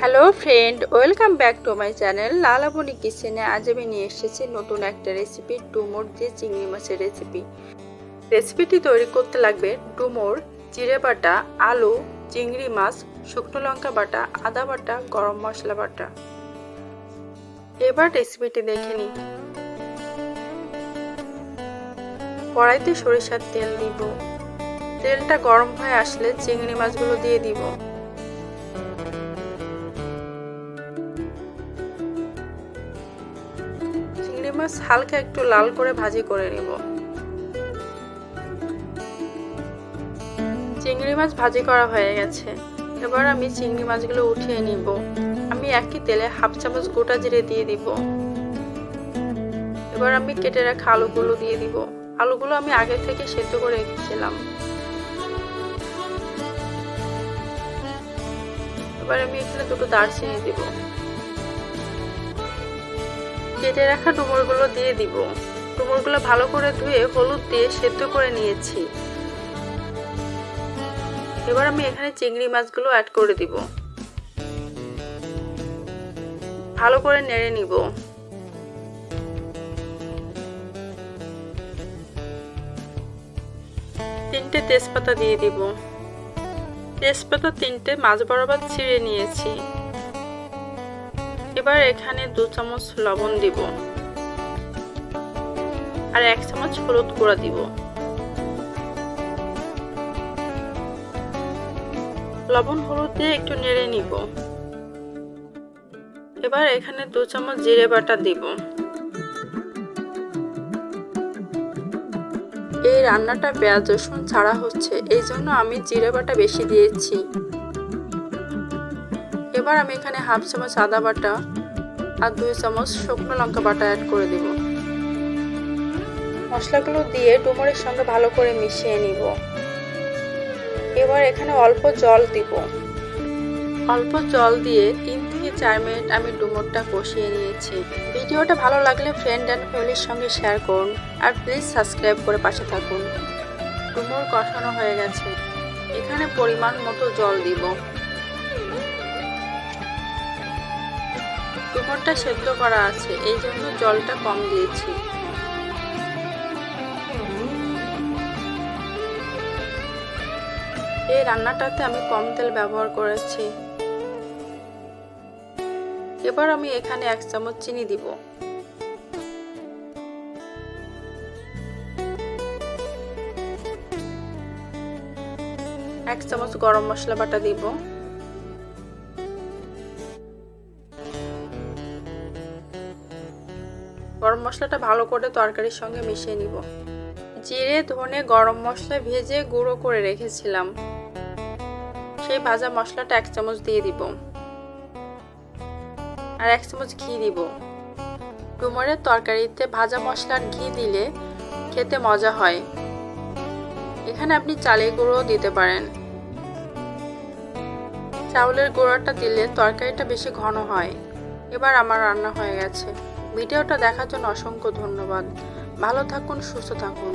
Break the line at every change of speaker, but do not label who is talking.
Hello friend, welcome back to my channel Lalabani কিচেনে। আজ আমি নিয়ে এসেছি নতুন একটা রেসিপি, ডুমুর দিয়ে চিংড়ি মাছের রেসিপিটি তৈরি করতে লাগবে ডুমুর, জিরে বাটা, আলু, চিংড়ি মাছ, শুকনো লঙ্কা বাটা, আদা বাটা, গরম মশলা বাটা। এবার রেসিপিটি দেখে নিই। কড়াইতে সরিষার তেল দিব। তেলটা গরম হয়ে আসলে চিংড়ি মাছগুলো দিয়ে দিব। চিংড়ি মাছ হালকা একটু লাল করে ভাজি করে নিব। চিংড়ি মাছ ভাজি করা হয়ে গেছে। এবার আমি চিংড়ি মাছগুলো উঠিয়ে নিব। আমি একই তেলে হাফ চামচ গোটা জিরে দিয়ে দিব। এবার আমি কেটে রাখা আলুগুলো দিয়ে দিব। আলুগুলো আমি আগে থেকে সেদ্ধ করে রেখেছিলাম। এবার আমি এখানে দুটো দারচিনি দিব। কেটে রাখা ডুমুরগুলো দিয়ে দিব। ডুমুরগুলো ভালো করে ধুয়ে হলুদ দিয়ে সেদ্ধ করে নিয়েছি। এবার আমি এখানে চিংড়ি মাছগুলো অ্যাড করে দিব। ভালো করে নেড়ে নিব। তিনটে তেজপাতা দিয়ে দিব। তেজপাতা তিনটে মাছ বরাবর ছিঁড়ে নিয়েছি। এবার এখানে 2 চামচ লবণ দিব আর 1 চামচ হলুদ গুঁড়া দিব। লবণ হলুদ দিয়ে একটু নেড়ে নিব। এবার এখানে 2 চামচ জিরে বাটা দিব। এই রান্নাটা পেঁয়াজ রসুন ছাড়া হচ্ছে, এই জন্য আমি জিরে বাটা বেশি দিয়েছি। এবার আমি এখানে হাফ চামচ আদা বাটা আর 2 চামচ শুকনো লঙ্কা বাটা অ্যাড করে দিব। মশলাগুলো দিয়ে ডুমুরের সঙ্গে ভালো করে মিশিয়ে নিব। এবার এখানে অল্প জল দিব। অল্প জল দিয়ে 3 থেকে 4 মিনিট আমি ডুমুরটা কষিয়ে নিয়েছি। ভিডিওটা ভালো লাগলে ফ্রেন্ড অ্যান্ড ফ্যামিলির সঙ্গে শেয়ার করুন আর প্লিজ সাবস্ক্রাইব করে পাশে থাকুন। ডুমুর কষানো হয়ে গেছে। এখানে পরিমাণ মতো জল দিব। ডুমুরটা সেদ্ধ করা আছে, এই জন্য জলটা কম দিয়েছি। এই রান্নাটাতে আমি কম তেল ব্যবহার করেছি। এবার আমি এখানে 1 চামচ চিনি দিব। এক চামচ গরম মশলা বাটা দিব। গরম মশলাটা ভালো করে তরকারির সঙ্গে মিশিয়ে নিব। জিরে ধনে গরম মশলা ভেজে গুঁড়ো করে রেখেছিলাম, সেই ভাজা মশলাটা 1 চামচ দিয়ে দিব আর 1 চামচ ঘি দিব। ডুমুরের তরকারিতে ভাজা মশলার ঘি দিলে খেতে মজা হয়। এখানে আপনি চালের গুঁড়োও দিতে পারেন। চাউলের গুঁড়োটা দিলে তরকারিটা বেশি ঘন হয়। এবার আমার রান্না হয়ে গেছে। ভিডিওটা দেখার জন্য অসংখ্য ধন্যবাদ। ভালো থাকুন, সুস্থ থাকুন।